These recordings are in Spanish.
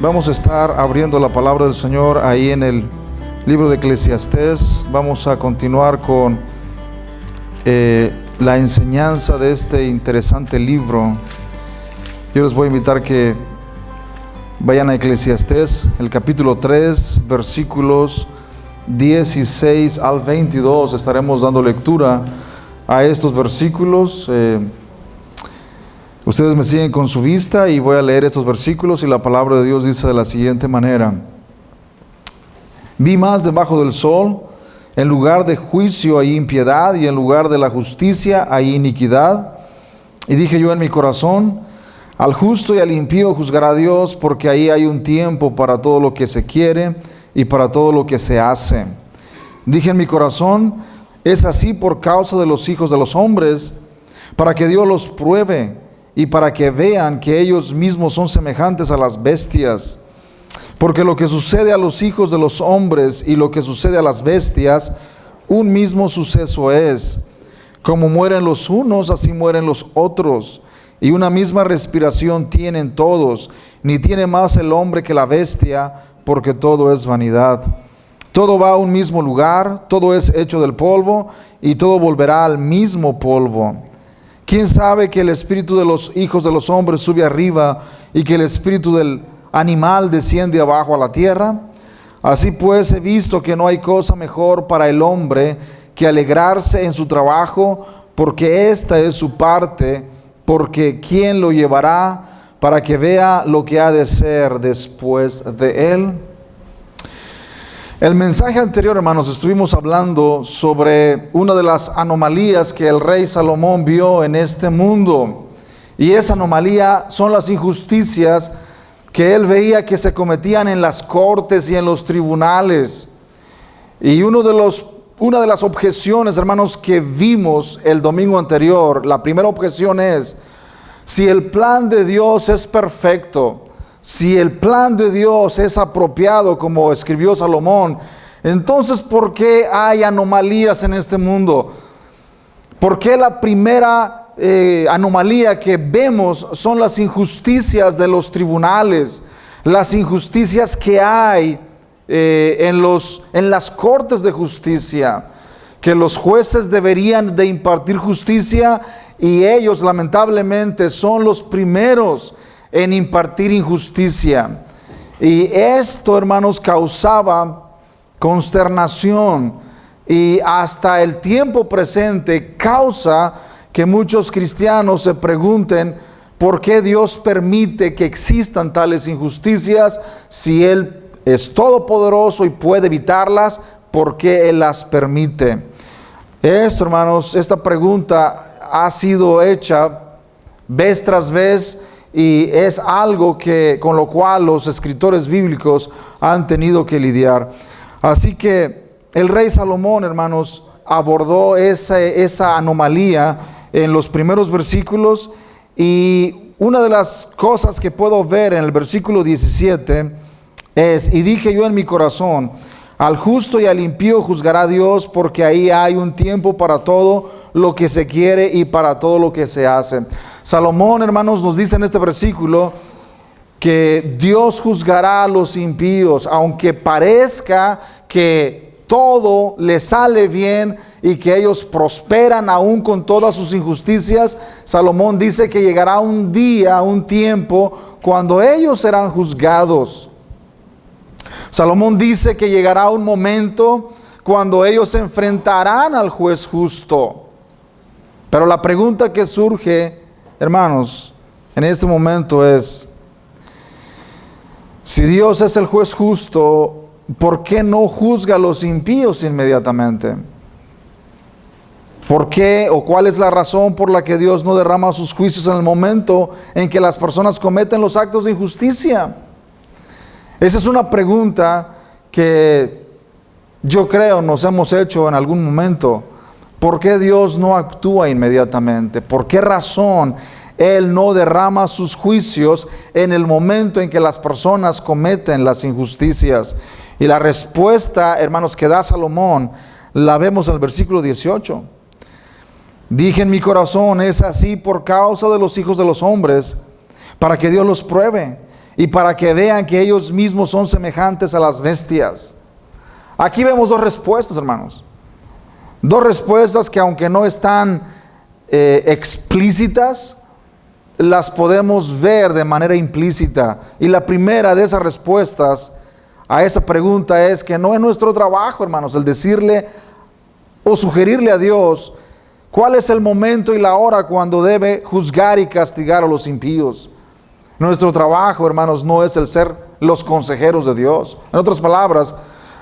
Vamos a estar abriendo la palabra del Señor ahí en el libro de Eclesiastés. Vamos a continuar con la enseñanza de este interesante libro. Yo les voy a invitar que vayan a Eclesiastés, el capítulo 3, versículos 16 al 22. Estaremos dando lectura a estos versículos. Ustedes me siguen con su vista y voy a leer estos versículos, y la palabra de Dios dice de la siguiente manera: Vi más debajo del sol, en lugar de juicio hay impiedad, y en lugar de la justicia hay iniquidad. Y dije yo en mi corazón: al justo y al impío juzgará Dios, porque ahí hay un tiempo para todo lo que se quiere y para todo lo que se hace. Dije en mi corazón: es así por causa de los hijos de los hombres, para que Dios los pruebe y para que vean que ellos mismos son semejantes a las bestias. Porque lo que sucede a los hijos de los hombres y lo que sucede a las bestias, un mismo suceso es. Como mueren los unos, así mueren los otros. Y una misma respiración tienen todos, ni tiene más el hombre que la bestia, porque todo es vanidad. Todo va a un mismo lugar, todo es hecho del polvo, y todo volverá al mismo polvo. ¿Quién sabe que el espíritu de los hijos de los hombres sube arriba, y que el espíritu del animal desciende abajo a la tierra? Así pues he visto que no hay cosa mejor para el hombre que alegrarse en su trabajo, porque esta es su parte, porque ¿quién lo llevará para que vea lo que ha de ser después de él? El mensaje anterior, hermanos, estuvimos hablando sobre una de las anomalías que el rey Salomón vio en este mundo. Y esa anomalía son las injusticias que él veía que se cometían en las cortes y en los tribunales. Y una de las objeciones, hermanos, que vimos el domingo anterior, la primera objeción es: si el plan de Dios es perfecto, si el plan de Dios es apropiado, como escribió Salomón, entonces ¿por qué hay anomalías en este mundo? ¿Por qué la primera anomalía que vemos son las injusticias de los tribunales, las injusticias que hay en las cortes de justicia? Que los jueces deberían de impartir justicia, y ellos lamentablemente son los primeros en impartir injusticia. Y esto, hermanos, causaba consternación, y hasta el tiempo presente causa que muchos cristianos se pregunten por qué Dios permite que existan tales injusticias. Si Él es todopoderoso y puede evitarlas, ¿por qué Él las permite? Esto, hermanos, esta pregunta ha sido hecha vez tras vez, y es algo con lo cual los escritores bíblicos han tenido que lidiar. Así que el rey Salomón, hermanos, abordó esa anomalía en los primeros versículos, y una de las cosas que puedo ver en el versículo 17 es: y dije yo en mi corazón, al justo y al impío juzgará Dios, porque ahí hay un tiempo para todo lo que se quiere y para todo lo que se hace. Salomón, hermanos, nos dice en este versículo que Dios juzgará a los impíos, aunque parezca que todo les sale bien y que ellos prosperan aún con todas sus injusticias. Salomón dice que llegará un día, un tiempo, cuando ellos serán juzgados. Salomón dice que llegará un momento cuando ellos se enfrentarán al juez justo. Pero la pregunta que surge, hermanos, en este momento es: si Dios es el juez justo, ¿por qué no juzga a los impíos inmediatamente? ¿Por qué o cuál es la razón por la que Dios no derrama sus juicios en el momento en que las personas cometen los actos de injusticia? Esa es una pregunta que yo creo nos hemos hecho en algún momento. ¿Por qué Dios no actúa inmediatamente? ¿Por qué razón Él no derrama sus juicios en el momento en que las personas cometen las injusticias? Y la respuesta, hermanos, que da Salomón, la vemos en el versículo 18. Dije en mi corazón: es así por causa de los hijos de los hombres, para que Dios los pruebe y para que vean que ellos mismos son semejantes a las bestias. Aquí vemos dos respuestas, hermanos. Dos respuestas que, aunque no están explícitas, las podemos ver de manera implícita. Y la primera de esas respuestas a esa pregunta es que no es nuestro trabajo, hermanos, el decirle o sugerirle a Dios cuál es el momento y la hora cuando debe juzgar y castigar a los impíos. Nuestro trabajo, hermanos, no es el ser los consejeros de Dios. En otras palabras,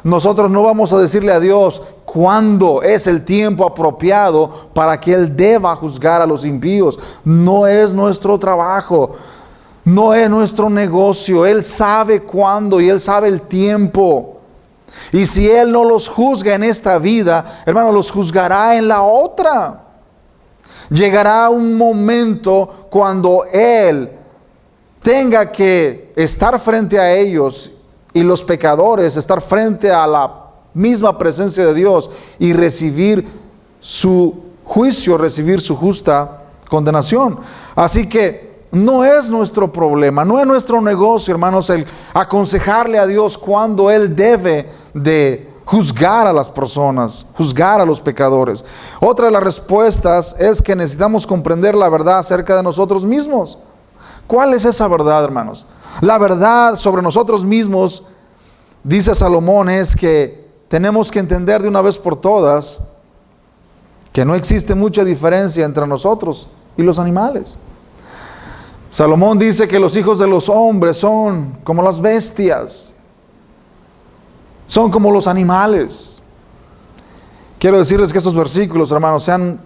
nosotros no vamos a decirle a Dios cuándo es el tiempo apropiado para que Él deba juzgar a los impíos. No es nuestro trabajo, no es nuestro negocio. Él sabe cuándo y Él sabe el tiempo. Y si Él no los juzga en esta vida, hermano, los juzgará en la otra. Llegará un momento cuando Él tenga que estar frente a ellos y los pecadores estar frente a la misma presencia de Dios y recibir su juicio, recibir su justa condenación. Así que no es nuestro problema, no es nuestro negocio, hermanos, el aconsejarle a Dios cuando Él debe de juzgar a las personas, juzgar a los pecadores. Otra de las respuestas es que necesitamos comprender la verdad acerca de nosotros mismos. ¿Cuál es esa verdad, hermanos? La verdad sobre nosotros mismos, dice Salomón, es que tenemos que entender de una vez por todas que no existe mucha diferencia entre nosotros y los animales. Salomón dice que los hijos de los hombres son como las bestias, son como los animales. Quiero decirles que estos versículos, hermanos, se han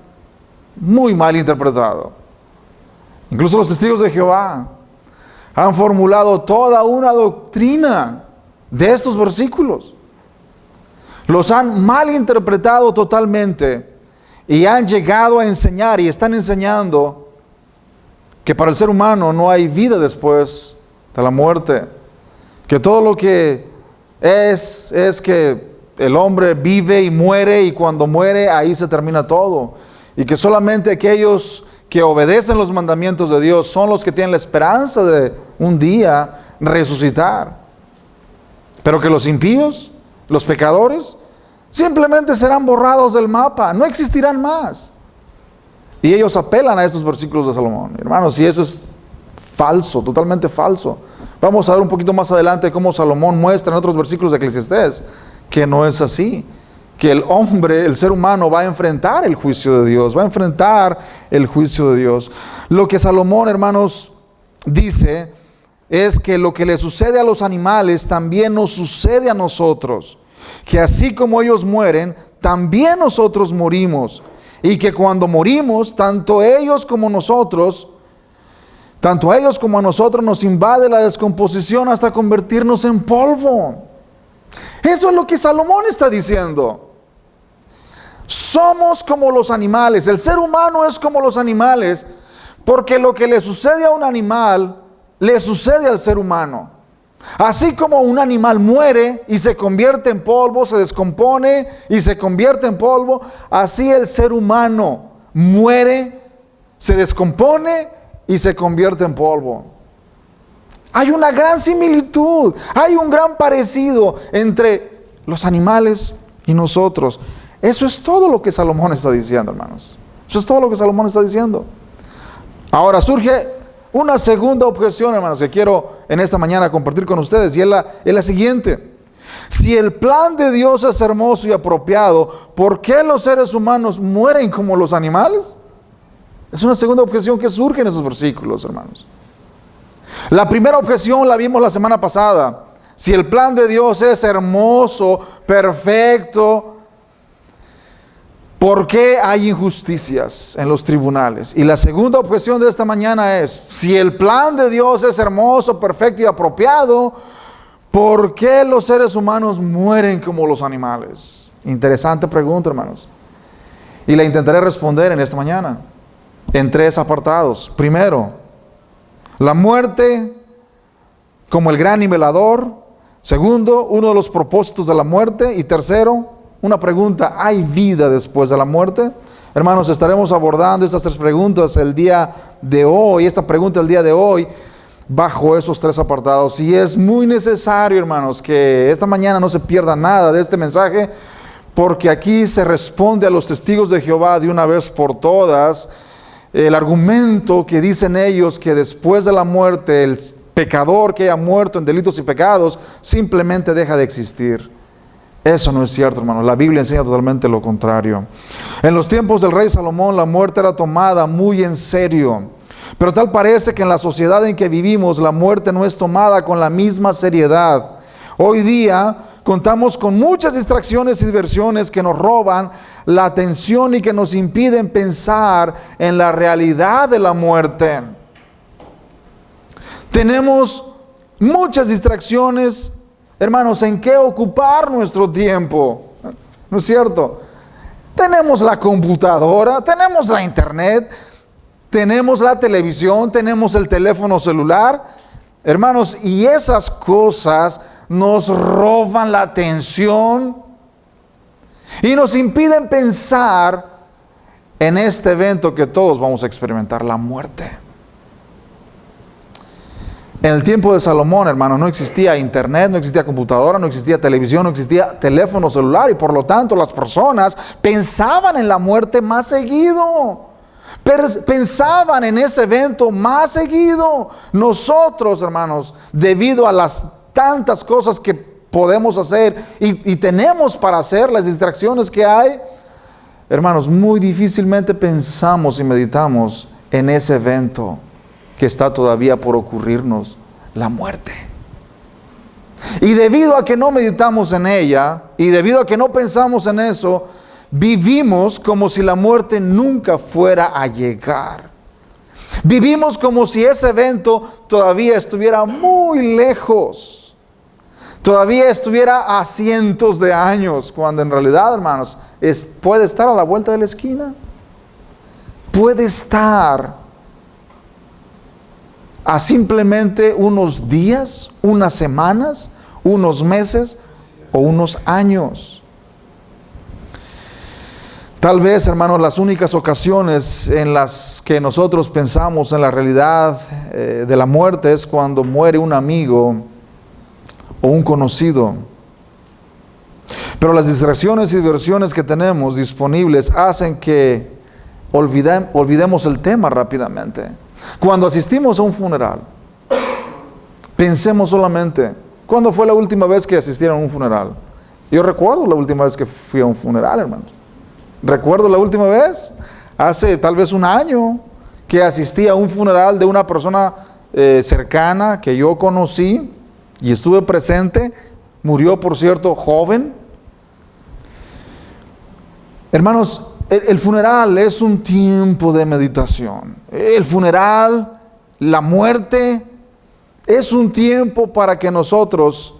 muy mal interpretado. Incluso los testigos de Jehová han formulado toda una doctrina de estos versículos. Los han mal interpretado totalmente y han llegado a enseñar y están enseñando que para el ser humano no hay vida después de la muerte. Que todo lo que es que el hombre vive y muere, y cuando muere ahí se termina todo. Y que solamente aquellos que obedecen los mandamientos de Dios son los que tienen la esperanza de un día resucitar. Pero que los impíos, los pecadores, simplemente serán borrados del mapa, no existirán más. Y ellos apelan a estos versículos de Salomón. Hermanos, y eso es falso, totalmente falso. Vamos a ver un poquito más adelante cómo Salomón muestra en otros versículos de Eclesiastés que no es así. Que el hombre, el ser humano, va a enfrentar el juicio de Dios, va a enfrentar el juicio de Dios. Lo que Salomón, hermanos, dice es que lo que le sucede a los animales también nos sucede a nosotros. Que así como ellos mueren, también nosotros morimos. Y que cuando morimos, tanto a ellos como a nosotros nos invade la descomposición hasta convertirnos en polvo. Eso es lo que Salomón está diciendo. Somos como los animales, el ser humano es como los animales, porque lo que le sucede a un animal, le sucede al ser humano. Así como un animal muere y se convierte en polvo, se descompone y se convierte en polvo, así el ser humano muere, se descompone y se convierte en polvo. Hay una gran similitud, hay un gran parecido entre los animales y nosotros. Eso es todo lo que Salomón está diciendo, hermanos. Eso es todo lo que Salomón está diciendo. Ahora surge una segunda objeción, hermanos, que quiero en esta mañana compartir con ustedes, y es la siguiente. Si el plan de Dios es hermoso y apropiado, ¿por qué los seres humanos mueren como los animales? Es una segunda objeción que surge en esos versículos, hermanos. La primera objeción la vimos la semana pasada. Si el plan de Dios es hermoso, perfecto, ¿por qué hay injusticias en los tribunales? Y la segunda objeción de esta mañana es, si el plan de Dios es hermoso, perfecto y apropiado, ¿por qué los seres humanos mueren como los animales? Interesante pregunta, hermanos. Y la intentaré responder en esta mañana, en 3 apartados. Primero, la muerte como el gran nivelador. Segundo, uno de los propósitos de la muerte. Y tercero, una pregunta: ¿hay vida después de la muerte? Hermanos, estaremos abordando estas 3 preguntas el día de hoy. Esta pregunta el día de hoy bajo esos tres apartados. Y es muy necesario, hermanos, que esta mañana no se pierda nada de este mensaje, porque aquí se responde a los testigos de Jehová de una vez por todas el argumento que dicen ellos, que después de la muerte el pecador que haya muerto en delitos y pecados simplemente deja de existir. Eso no es cierto, hermanos. La Biblia enseña totalmente lo contrario. En los tiempos del rey Salomón la muerte era tomada muy en serio, pero tal parece que en la sociedad en que vivimos la muerte no es tomada con la misma seriedad. Hoy día contamos con muchas distracciones y diversiones que nos roban la atención y que nos impiden pensar en la realidad de la muerte. Tenemos muchas distracciones, hermanos, en qué ocupar nuestro tiempo, ¿no es cierto? Tenemos la computadora, tenemos la internet, tenemos la televisión, tenemos el teléfono celular, hermanos, y esas cosas nos roban la atención y nos impiden pensar en este evento que todos vamos a experimentar, la muerte. En el tiempo de Salomón, hermanos, no existía internet, no existía computadora, no existía televisión, no existía teléfono celular, y por lo tanto las personas pensaban en la muerte más seguido. Pensaban en ese evento más seguido. Nosotros, hermanos, debido a las tantas cosas que podemos hacer y tenemos para hacer, las distracciones que hay, hermanos, muy difícilmente pensamos y meditamos en ese evento que está todavía por ocurrirnos, la muerte. Y debido a que no meditamos en ella, y debido a que no pensamos en eso, vivimos como si la muerte nunca fuera a llegar. Vivimos como si ese evento todavía estuviera muy lejos, todavía estuviera a cientos de años, cuando en realidad, hermanos, puede estar a la vuelta de la esquina. Puede estar a simplemente unos días, unas semanas, unos meses o unos años. Tal vez, hermanos, las únicas ocasiones en las que nosotros pensamos en la realidad de la muerte es cuando muere un amigo o un conocido. Pero las distracciones y diversiones que tenemos disponibles hacen que olvidemos el tema rápidamente. Cuando asistimos a un funeral, pensemos solamente, ¿cuándo fue la última vez que asistieron a un funeral? Yo recuerdo la última vez que fui a un funeral, hermanos. Recuerdo la última vez, hace tal vez un año, que asistí a un funeral de una persona cercana que yo conocí y estuve presente. Murió, por cierto, joven. Hermanos, el funeral es un tiempo de meditación. El funeral, la muerte, es un tiempo para que nosotros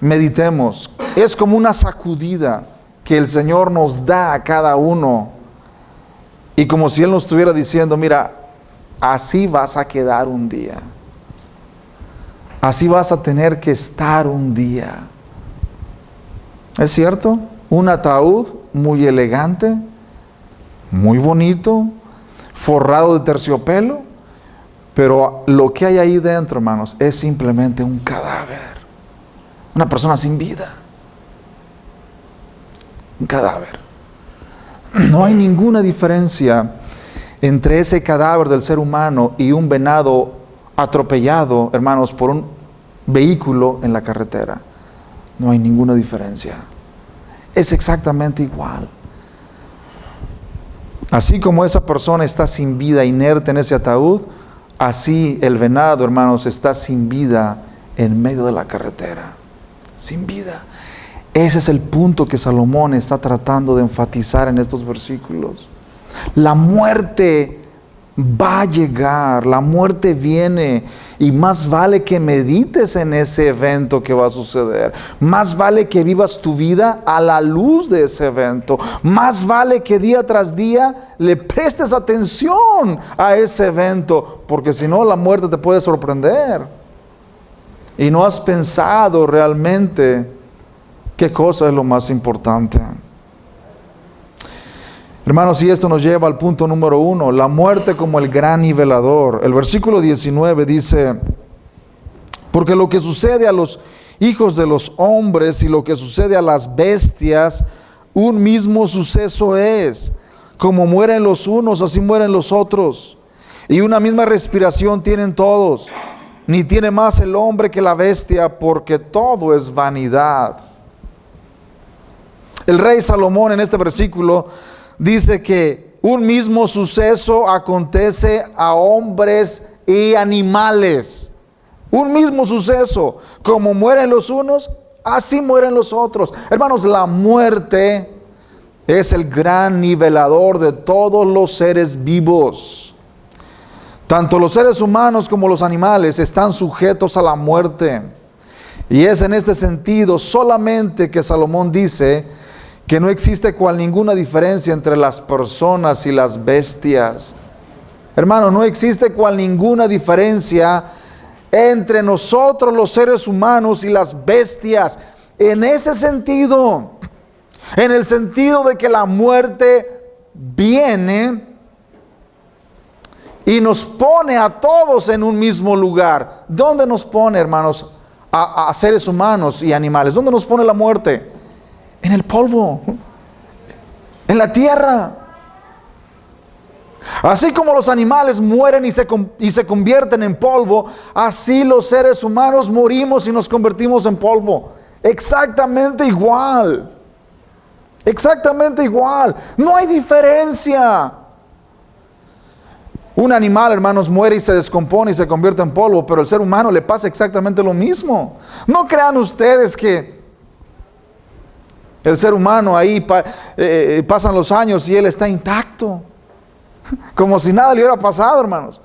meditemos. Es como una sacudida que el Señor nos da a cada uno. Y como si Él nos estuviera diciendo, mira, así vas a quedar un día. Así vas a tener que estar un día. ¿Es cierto? Un ataúd muy elegante, muy bonito, forrado de terciopelo, pero lo que hay ahí dentro, hermanos, es simplemente un cadáver, una persona sin vida, un cadáver. No hay ninguna diferencia entre ese cadáver del ser humano y un venado atropellado, hermanos, por un vehículo en la carretera. No hay ninguna diferencia. Es exactamente igual. Así como esa persona está sin vida, inerte en ese ataúd, así el venado, hermanos, está sin vida en medio de la carretera. Sin vida. Ese es el punto que Salomón está tratando de enfatizar en estos versículos. La muerte va a llegar, la muerte viene, y más vale que medites en ese evento que va a suceder. Más vale que vivas tu vida a la luz de ese evento. Más vale que día tras día le prestes atención a ese evento, porque si no, la muerte te puede sorprender y no has pensado realmente qué cosa es lo más importante. Hermanos, y esto nos lleva al punto número 1, la muerte como el gran nivelador. El versículo 19 dice: porque lo que sucede a los hijos de los hombres y lo que sucede a las bestias, un mismo suceso es. Como mueren los unos, así mueren los otros. Y una misma respiración tienen todos. Ni tiene más el hombre que la bestia, porque todo es vanidad. El rey Salomón en este versículo dice que un mismo suceso acontece a hombres y animales. Un mismo suceso. Como mueren los unos, así mueren los otros. Hermanos, la muerte es el gran nivelador de todos los seres vivos. Tanto los seres humanos como los animales están sujetos a la muerte. Y es en este sentido solamente que Salomón dice que no existe ninguna diferencia entre las personas y las bestias. Hermano, no existe ninguna diferencia entre nosotros los seres humanos y las bestias. En ese sentido, en el sentido de que la muerte viene y nos pone a todos en un mismo lugar. ¿Dónde nos pone, hermanos, a seres humanos y animales? ¿Dónde nos pone la muerte? En el polvo, en la tierra. Así como los animales mueren y se convierten en polvo, así los seres humanos morimos y nos convertimos en polvo. Exactamente igual. Exactamente igual. No hay diferencia. Un animal, hermanos, muere y se descompone y se convierte en polvo, pero al ser humano le pasa exactamente lo mismo. No crean ustedes que el ser humano ahí pasan los años y él está intacto, como si nada le hubiera pasado, hermanos.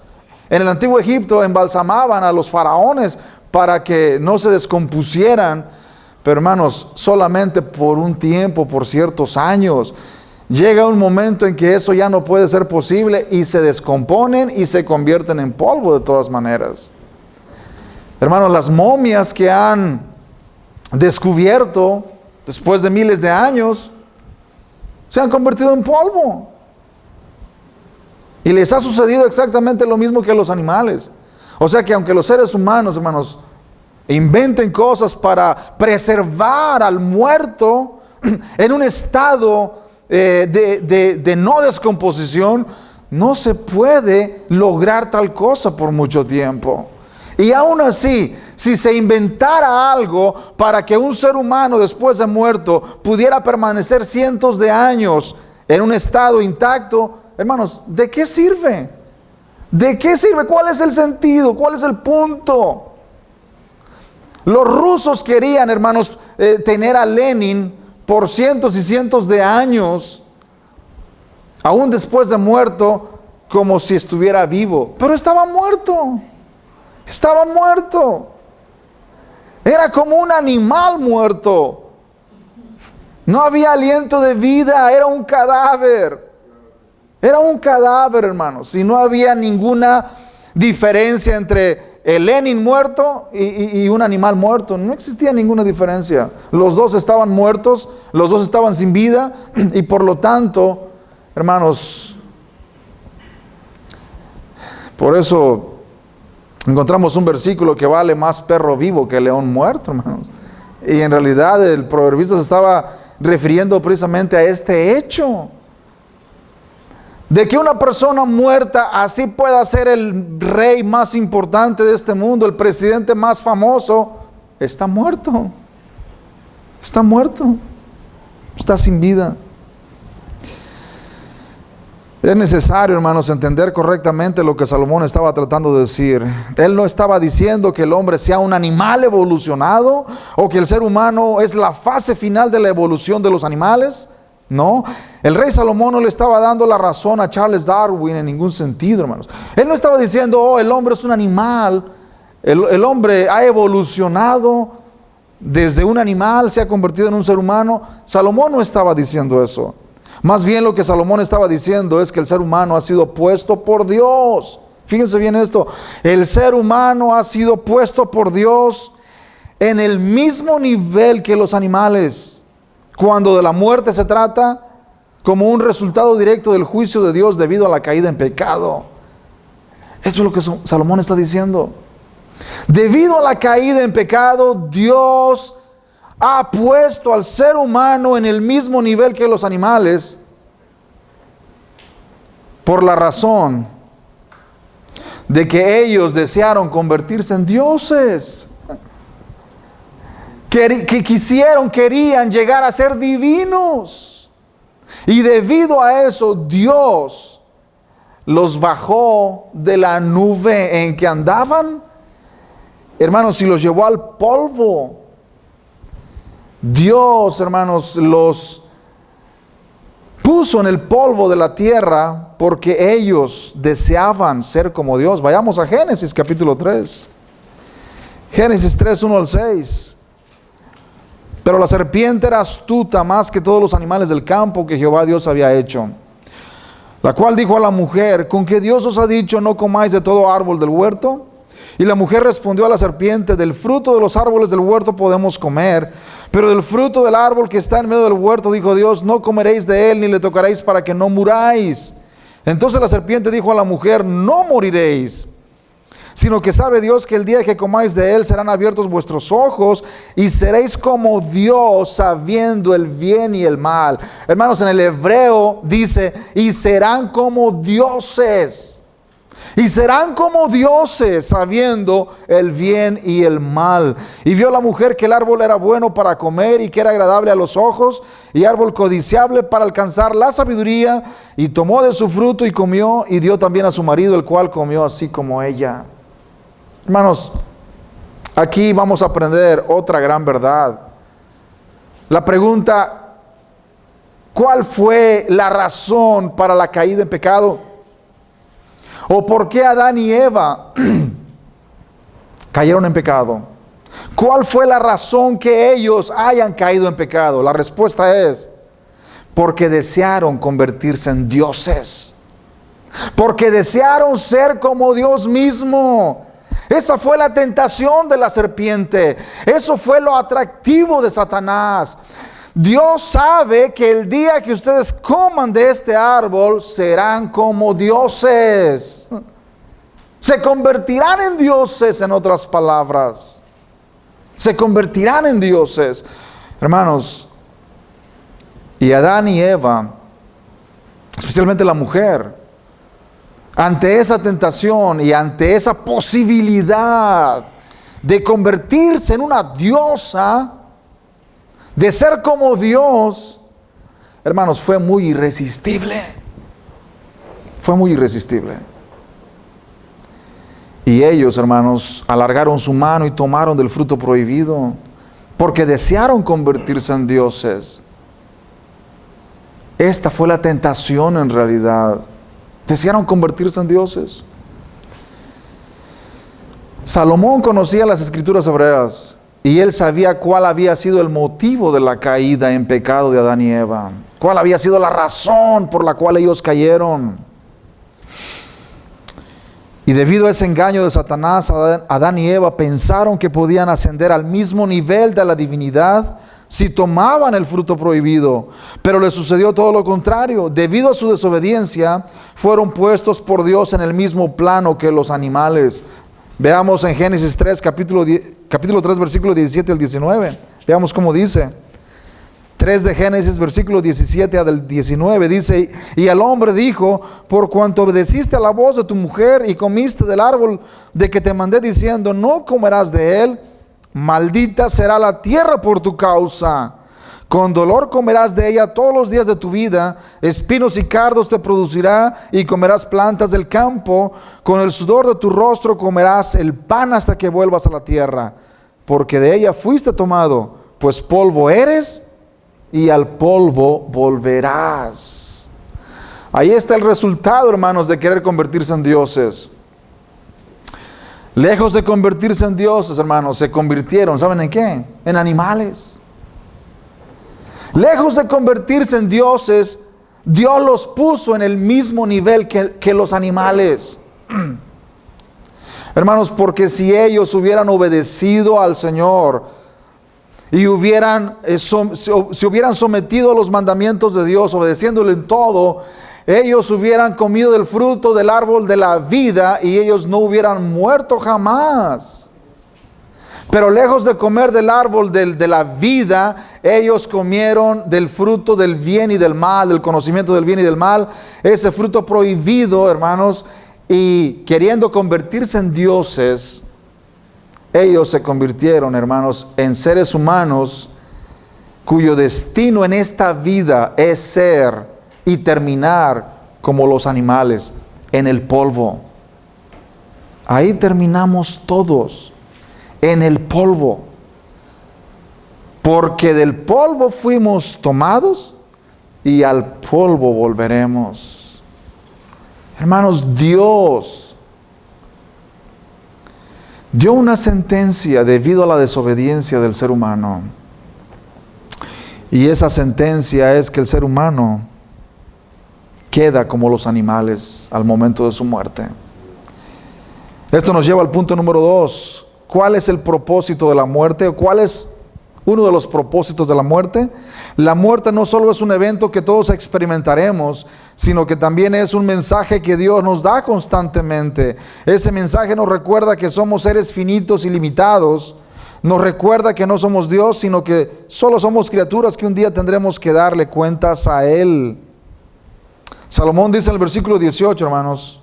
En el antiguo Egipto embalsamaban a los faraones para que no se descompusieran, pero hermanos, solamente por un tiempo, por ciertos años. Llega un momento en que eso ya no puede ser posible y se descomponen y se convierten en polvo de todas maneras. Hermanos, las momias que han descubierto después de miles de años se han convertido en polvo. Y les ha sucedido exactamente lo mismo que a los animales. O sea que aunque los seres humanos, hermanos, inventen cosas para preservar al muerto en un estado de no descomposición, no se puede lograr tal cosa por mucho tiempo. Y aún así, si se inventara algo para que un ser humano después de muerto pudiera permanecer cientos de años en un estado intacto, hermanos, ¿de qué sirve? ¿De qué sirve? ¿Cuál es el sentido? ¿Cuál es el punto? Los rusos querían, hermanos, tener a Lenin por cientos y cientos de años, aún después de muerto, como si estuviera vivo. Pero estaba muerto. Estaba muerto. Era como un animal muerto. No había aliento de vida, era un cadáver. Era un cadáver, hermanos. Y no había ninguna diferencia entre el Lenin muerto y un animal muerto. No existía ninguna diferencia. Los dos estaban muertos, los dos estaban sin vida. Y por lo tanto, hermanos, por eso encontramos un versículo que vale más perro vivo que león muerto, hermanos. Y en realidad el proverbista se estaba refiriendo precisamente a este hecho. De que una persona muerta así pueda ser el rey más importante de este mundo, el presidente más famoso, está muerto. Está muerto. Está sin vida. Es necesario, hermanos, entender correctamente lo que Salomón estaba tratando de decir. Él no estaba diciendo que el hombre sea un animal evolucionado o que el ser humano es la fase final de la evolución de los animales. No, el rey Salomón no le estaba dando la razón a Charles Darwin en ningún sentido, hermanos. Él no estaba diciendo, oh, el hombre es un animal, el hombre ha evolucionado desde un animal, se ha convertido en un ser humano. Salomón no estaba diciendo eso. Más bien lo que Salomón estaba diciendo es que el ser humano ha sido puesto por Dios. Fíjense bien esto, el ser humano ha sido puesto por Dios en el mismo nivel que los animales. Cuando de la muerte se trata, como un resultado directo del juicio de Dios debido a la caída en pecado. Eso es lo que Salomón está diciendo. Debido a la caída en pecado, Dios ha puesto al ser humano en el mismo nivel que los animales por la razón de que ellos desearon convertirse en dioses. Querían llegar a ser divinos. Y debido a eso, Dios los bajó de la nube en que andaban, hermanos, y los llevó al polvo. Dios, hermanos, los puso en el polvo de la tierra porque ellos deseaban ser como Dios. Vayamos a Génesis capítulo 3. Génesis 3, 1 al 6. Pero la serpiente era astuta más que todos los animales del campo que Jehová Dios había hecho, la cual dijo a la mujer: ¿con qué Dios os ha dicho no comáis de todo árbol del huerto? Y la mujer respondió a la serpiente: del fruto de los árboles del huerto podemos comer, pero del fruto del árbol que está en medio del huerto, dijo Dios, no comeréis de él ni le tocaréis para que no muráis. Entonces la serpiente dijo a la mujer: no moriréis, sino que sabe Dios que el día que comáis de él serán abiertos vuestros ojos y seréis como Dios, sabiendo el bien y el mal. Hermanos, en el hebreo dice: y serán como dioses. Y serán como dioses, sabiendo el bien y el mal. Y vio la mujer que el árbol era bueno para comer y que era agradable a los ojos, y árbol codiciable para alcanzar la sabiduría, y tomó de su fruto y comió, y dio también a su marido, el cual comió así como ella. Hermanos, aquí vamos a aprender otra gran verdad. La pregunta: ¿cuál fue la razón para la caída en pecado? ¿O por qué Adán y Eva cayeron en pecado? ¿Cuál fue la razón que ellos hayan caído en pecado? La respuesta es: porque desearon convertirse en dioses. Porque desearon ser como Dios mismo. Esa fue la tentación de la serpiente. Eso fue lo atractivo de Satanás. Dios sabe que el día que ustedes coman de este árbol serán como dioses. Se convertirán en dioses, en otras palabras. Se convertirán en dioses. Hermanos, y Adán y Eva, especialmente la mujer, ante esa tentación y ante esa posibilidad de convertirse en una diosa, de ser como Dios, hermanos, fue muy irresistible. Fue muy irresistible. Y ellos, hermanos, alargaron su mano y tomaron del fruto prohibido, porque desearon convertirse en dioses. Esta fue la tentación en realidad. Desearon convertirse en dioses. Salomón conocía las escrituras hebreas y él sabía cuál había sido el motivo de la caída en pecado de Adán y Eva. Cuál había sido la razón por la cual ellos cayeron. Y debido a ese engaño de Satanás, Adán y Eva pensaron que podían ascender al mismo nivel de la divinidad si tomaban el fruto prohibido. Pero les sucedió todo lo contrario. Debido a su desobediencia, fueron puestos por Dios en el mismo plano que los animales. Veamos en Génesis 3, capítulo 3, versículo 17 al 19. Veamos cómo dice. 3 de Génesis, versículo 17 al 19, dice: y al hombre dijo: por cuanto obedeciste a la voz de tu mujer y comiste del árbol de que te mandé diciendo, no comerás de él, maldita será la tierra por tu causa. Con dolor comerás de ella todos los días de tu vida, espinos y cardos te producirá y comerás plantas del campo. Con el sudor de tu rostro comerás el pan hasta que vuelvas a la tierra, porque de ella fuiste tomado, pues polvo eres y al polvo volverás. Ahí está el resultado, hermanos, de querer convertirse en dioses. Lejos de convertirse en dioses, hermanos, se convirtieron, ¿saben en qué? En animales. Lejos de convertirse en dioses, Dios los puso en el mismo nivel que los animales. Hermanos, porque si ellos hubieran obedecido al Señor y se hubieran sometido a los mandamientos de Dios, obedeciéndole en todo, ellos hubieran comido del fruto del árbol de la vida y ellos no hubieran muerto jamás. Pero lejos de comer del árbol de la vida, ellos comieron del fruto del bien y del mal, del conocimiento del bien y del mal, ese fruto prohibido, hermanos, y queriendo convertirse en dioses, ellos se convirtieron, hermanos, en seres humanos cuyo destino en esta vida es ser y terminar como los animales, en el polvo. Ahí terminamos todos, en el polvo. Porque del polvo fuimos tomados y al polvo volveremos. Hermanos, Dios dio una sentencia debido a la desobediencia del ser humano. Y esa sentencia es que el ser humano queda como los animales al momento de su muerte. Esto nos lleva al punto número 2. ¿Cuál es el propósito de la muerte? ¿Cuál es uno de los propósitos de la muerte? La muerte no solo es un evento que todos experimentaremos, sino que también es un mensaje que Dios nos da constantemente. Ese mensaje nos recuerda que somos seres finitos y limitados. Nos recuerda que no somos Dios, sino que solo somos criaturas que un día tendremos que darle cuentas a Él. Salomón dice en el versículo 18, hermanos,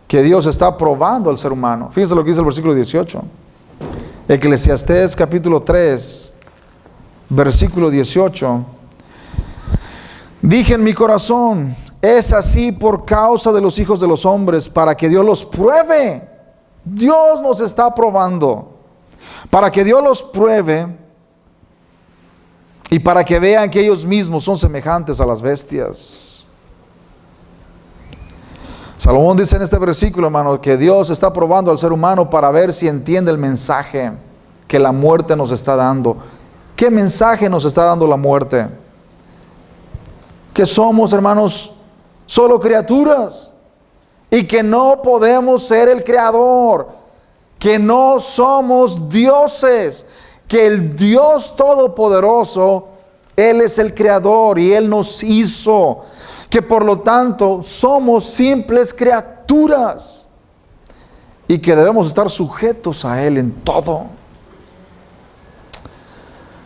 que Dios está probando al ser humano. Fíjense lo que dice el versículo 18. Eclesiastés capítulo 3, versículo 18. Dije en mi corazón, es así por causa de los hijos de los hombres, para que Dios los pruebe. Dios nos está probando. Para que Dios los pruebe y para que vean que ellos mismos son semejantes a las bestias. Salomón dice en este versículo, hermano, que Dios está probando al ser humano para ver si entiende el mensaje que la muerte nos está dando. ¿Qué mensaje nos está dando la muerte? Que somos, hermanos, solo criaturas y que no podemos ser el creador, que no somos dioses, que el Dios Todopoderoso, Él es el creador y Él nos hizo, que por lo tanto somos simples criaturas y que debemos estar sujetos a Él en todo.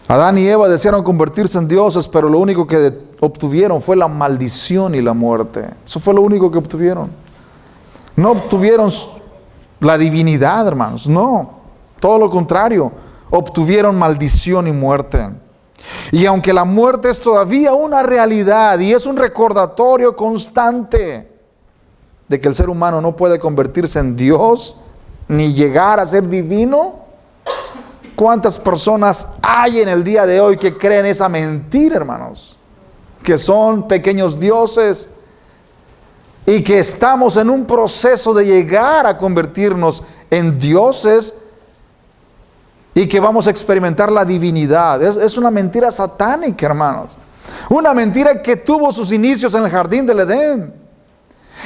Adán y Eva desearon convertirse en dioses, pero lo único que obtuvieron fue la maldición y la muerte. Eso fue lo único que obtuvieron. No obtuvieron la divinidad, hermanos, no, todo lo contrario, obtuvieron maldición y muerte. Y aunque la muerte es todavía una realidad y es un recordatorio constante de que el ser humano no puede convertirse en Dios ni llegar a ser divino, ¿cuántas personas hay en el día de hoy que creen esa mentira, hermanos? Que son pequeños dioses y que estamos en un proceso de llegar a convertirnos en dioses y que vamos a experimentar la divinidad. Es una mentira satánica, hermanos. Una mentira que tuvo sus inicios en el jardín del Edén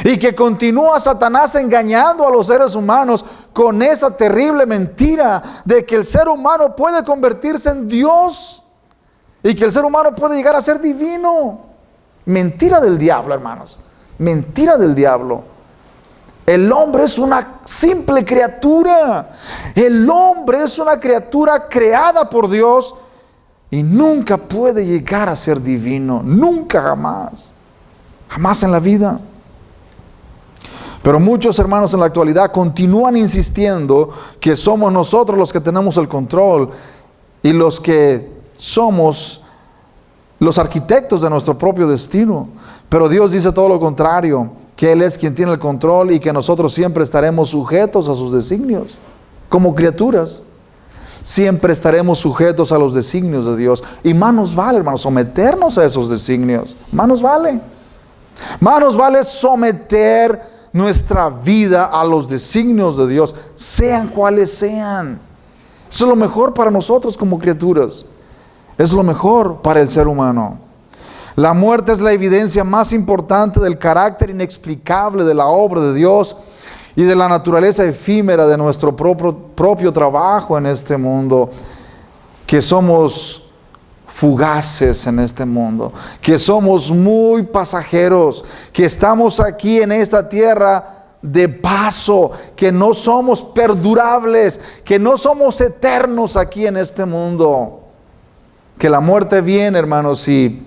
y que continúa Satanás engañando a los seres humanos con esa terrible mentira de que el ser humano puede convertirse en Dios y que el ser humano puede llegar a ser divino. Mentira del diablo, hermanos. Mentira del diablo. El hombre es una simple criatura. El hombre es una criatura creada por Dios y nunca puede llegar a ser divino. Nunca, jamás. Jamás en la vida. Pero muchos hermanos en la actualidad continúan insistiendo que somos nosotros los que tenemos el control y los que somos los arquitectos de nuestro propio destino. Pero Dios dice todo lo contrario, que Él es quien tiene el control y que nosotros siempre estaremos sujetos a sus designios. Como criaturas, siempre estaremos sujetos a los designios de Dios. Y más nos vale, hermanos, someternos a esos designios. Más nos vale. Más nos vale someter nuestra vida a los designios de Dios, sean cuales sean. Eso es lo mejor para nosotros como criaturas. Es lo mejor para el ser humano. La muerte es la evidencia más importante del carácter inexplicable de la obra de Dios y de la naturaleza efímera de nuestro propio trabajo en este mundo. que somos fugaces en este mundo, que somos muy pasajeros, que estamos aquí en esta tierra de paso, que no somos perdurables, que no somos eternos aquí en este mundo, que la muerte viene, hermanos, y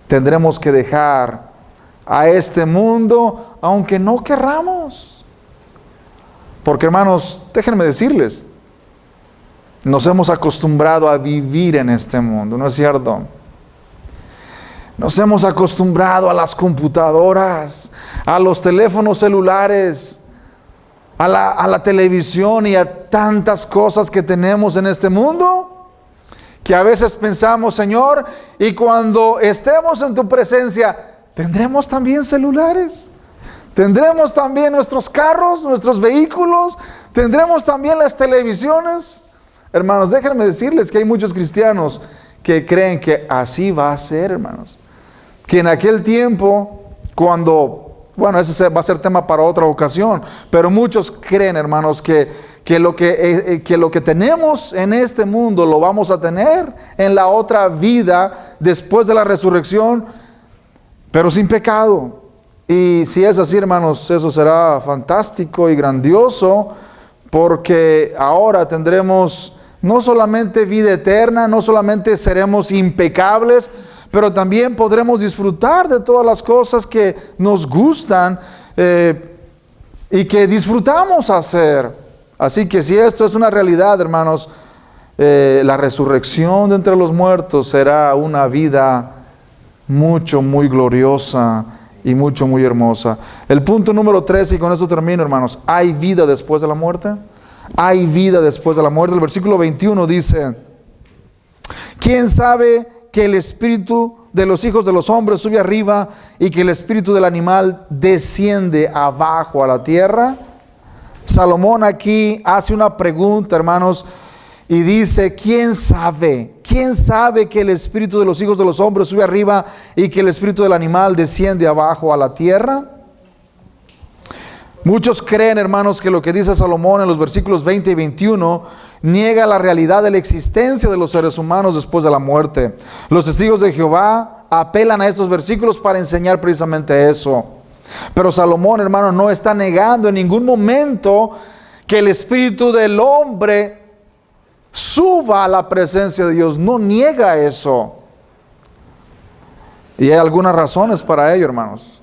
tendremos que dejar a este mundo, aunque no querramos. Porque, hermanos, déjenme decirles, nos hemos acostumbrado a vivir en este mundo, ¿no es cierto? Nos hemos acostumbrado a las computadoras, a los teléfonos celulares, a la televisión y a tantas cosas que tenemos en este mundo, que a veces pensamos, Señor, y cuando estemos en tu presencia, ¿tendremos también celulares? ¿Tendremos también nuestros carros, nuestros vehículos? ¿Tendremos también las televisiones? Hermanos, déjenme decirles que hay muchos cristianos que creen que así va a ser, hermanos. Que en aquel tiempo, cuando, bueno, ese va a ser tema para otra ocasión, pero muchos creen, hermanos, que lo que tenemos en este mundo lo vamos a tener en la otra vida después de la resurrección, pero sin pecado. Y si es así, hermanos, eso será fantástico y grandioso, porque ahora tendremos no solamente vida eterna, no solamente seremos impecables, pero también podremos disfrutar de todas las cosas que nos gustan y que disfrutamos hacer. Así que si esto es una realidad, hermanos, la resurrección de entre los muertos será una vida muy gloriosa y muy hermosa. El punto número 3, y con esto termino, hermanos, ¿hay vida después de la muerte? Hay vida después de la muerte. El versículo 21 dice: ¿quién sabe que el espíritu de los hijos de los hombres sube arriba y que el espíritu del animal desciende abajo a la tierra? Salomón aquí hace una pregunta, hermanos, y dice: ¿quién sabe? ¿Quién sabe que el espíritu de los hijos de los hombres sube arriba y que el espíritu del animal desciende abajo a la tierra? Muchos creen, hermanos, que lo que dice Salomón en los versículos 20 y 21 niega la realidad de la existencia de los seres humanos después de la muerte. Los testigos de Jehová apelan a estos versículos para enseñar precisamente eso. Pero Salomón, hermano, no está negando en ningún momento que el espíritu del hombre suba a la presencia de Dios. No niega eso. Y hay algunas razones para ello, hermanos.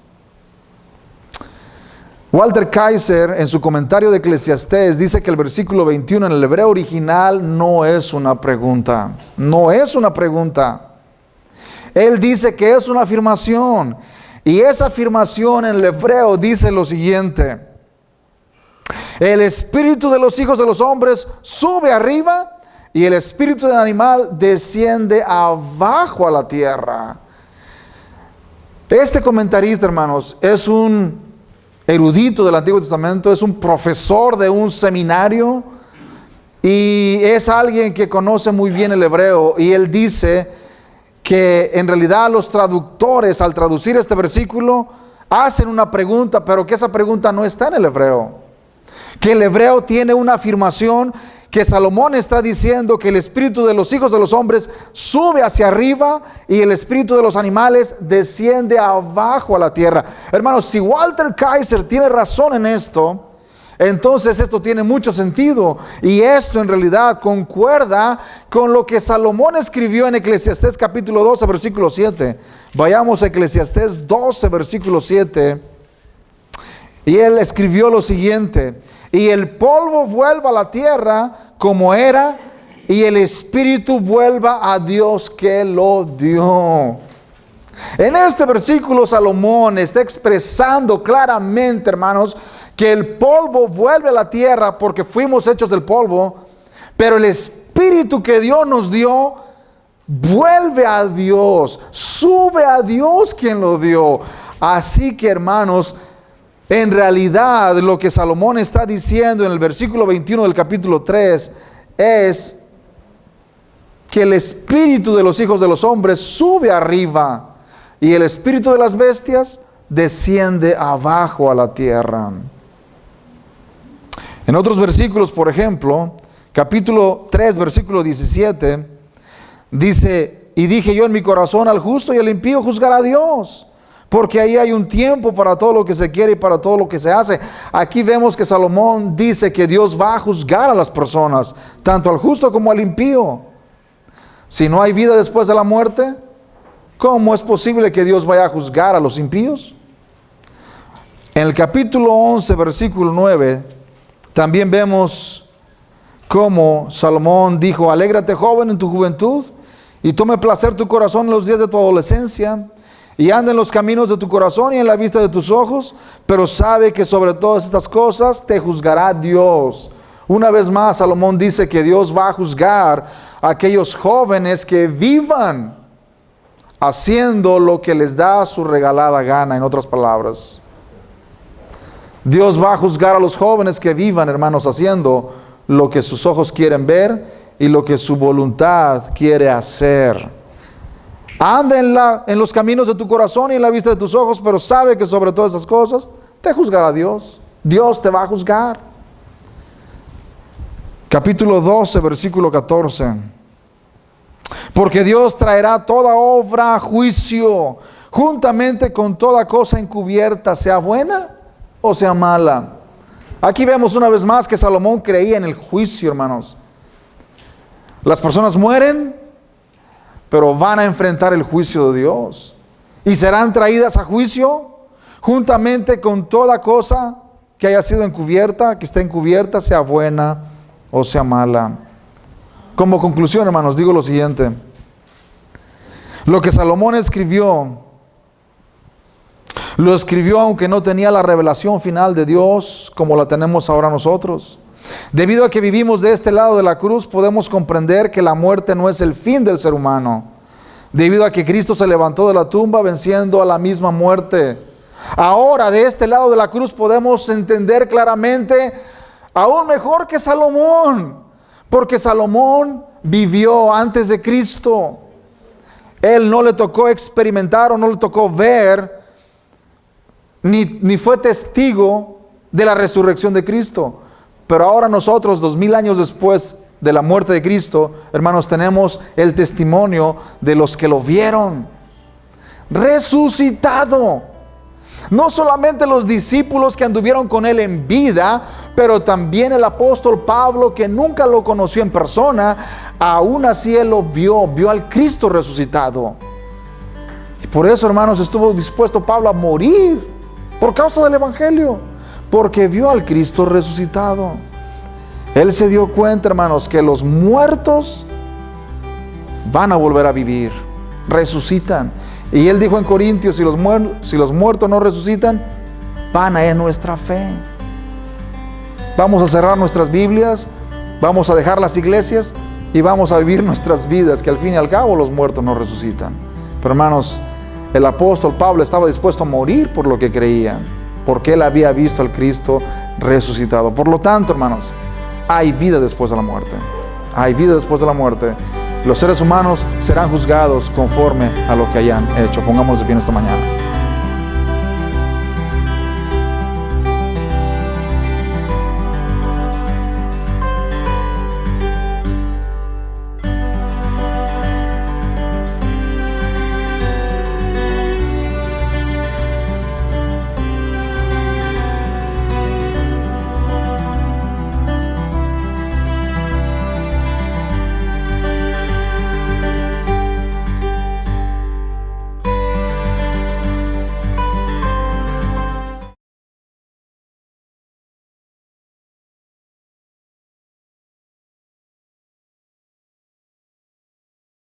Walter Kaiser, en su comentario de Eclesiastés, dice que el versículo 21 en el hebreo original no es una pregunta. No es una pregunta. Él dice que es una afirmación. Y esa afirmación en el hebreo dice lo siguiente: el espíritu de los hijos de los hombres sube arriba y el espíritu del animal desciende abajo a la tierra. Este comentarista, hermanos, es un erudito del Antiguo Testamento, es un profesor de un seminario y es alguien que conoce muy bien el hebreo, y él dice que en realidad los traductores, al traducir este versículo, hacen una pregunta, pero que esa pregunta no está en el hebreo, que el hebreo tiene una afirmación, que Salomón está diciendo que el espíritu de los hijos de los hombres sube hacia arriba y el espíritu de los animales desciende abajo a la tierra. Hermanos, si Walter Kaiser tiene razón en esto, entonces esto tiene mucho sentido, y esto en realidad concuerda con lo que Salomón escribió en Eclesiastés capítulo 12 versículo 7. Vayamos a Eclesiastés 12 versículo 7, y él escribió lo siguiente: y el polvo vuelva a la tierra como era, y el espíritu vuelva a Dios que lo dio. En este versículo Salomón está expresando claramente, hermanos, que el polvo vuelve a la tierra porque fuimos hechos del polvo, pero el espíritu que Dios nos dio vuelve a Dios, sube a Dios quien lo dio. Así que, hermanos, en realidad lo que Salomón está diciendo en el versículo 21 del capítulo 3 es que el espíritu de los hijos de los hombres sube arriba y el espíritu de las bestias desciende abajo a la tierra. En otros versículos, por ejemplo, capítulo 3, versículo 17, dice: y dije yo en mi corazón, al justo y al impío juzgará Dios, porque ahí hay un tiempo para todo lo que se quiere y para todo lo que se hace. Aquí vemos que Salomón dice que Dios va a juzgar a las personas, tanto al justo como al impío. Si no hay vida después de la muerte, ¿cómo es posible que Dios vaya a juzgar a los impíos? En el capítulo 11, versículo 9, también vemos cómo Salomón dijo: alégrate, joven, en tu juventud, y tome placer tu corazón en los días de tu adolescencia, y anda en los caminos de tu corazón y en la vista de tus ojos, pero sabe que sobre todas estas cosas te juzgará Dios. Una vez más, Salomón dice que Dios va a juzgar a aquellos jóvenes que vivan haciendo lo que les da su regalada gana. En otras palabras, Dios va a juzgar a los jóvenes que vivan, hermanos, haciendo lo que sus ojos quieren ver y lo que su voluntad quiere hacer. Anda en los caminos de tu corazón y en la vista de tus ojos, pero sabe que sobre todas esas cosas te juzgará Dios. Dios te va a juzgar. Capítulo 12, versículo 14. Porque Dios traerá toda obra a juicio, juntamente con toda cosa encubierta, sea buena o sea mala. Aquí vemos una vez más que Salomón creía en el juicio, hermanos. Las personas mueren, pero van a enfrentar el juicio de Dios y serán traídas a juicio juntamente con toda cosa que haya sido encubierta, que esté encubierta, sea buena o sea mala. Como conclusión, hermanos, digo lo siguiente: lo que Salomón escribió, lo escribió aunque no tenía la revelación final de Dios como la tenemos ahora nosotros. Debido a que vivimos de este lado de la cruz, podemos comprender que la muerte no es el fin del ser humano. Debido a que Cristo se levantó de la tumba venciendo a la misma muerte. Ahora, de este lado de la cruz podemos entender claramente, aún mejor que Salomón, porque Salomón vivió antes de Cristo. Él no le tocó experimentar o no le tocó ver, ni fue testigo de la resurrección de Cristo. Pero ahora nosotros, 2000 años después de la muerte de Cristo, hermanos, tenemos el testimonio de los que lo vieron resucitado. No solamente los discípulos que anduvieron con él en vida, pero también el apóstol Pablo, que nunca lo conoció en persona, aún así él lo vio al Cristo resucitado. Y por eso, hermanos, estuvo dispuesto Pablo a morir por causa del evangelio, porque vio al Cristo resucitado. Él se dio cuenta, hermanos, que los muertos van a volver a vivir, resucitan. Y él dijo en Corintios: si los muertos no resucitan, vana es nuestra fe. Vamos a cerrar nuestras Biblias, vamos a dejar las iglesias y vamos a vivir nuestras vidas, que al fin y al cabo los muertos no resucitan. Pero, hermanos, el apóstol Pablo estaba dispuesto a morir por lo que creía, porque él había visto al Cristo resucitado. Por lo tanto, hermanos, hay vida después de la muerte. Hay vida después de la muerte. Los seres humanos serán juzgados conforme a lo que hayan hecho. Pongámonos de pie esta mañana.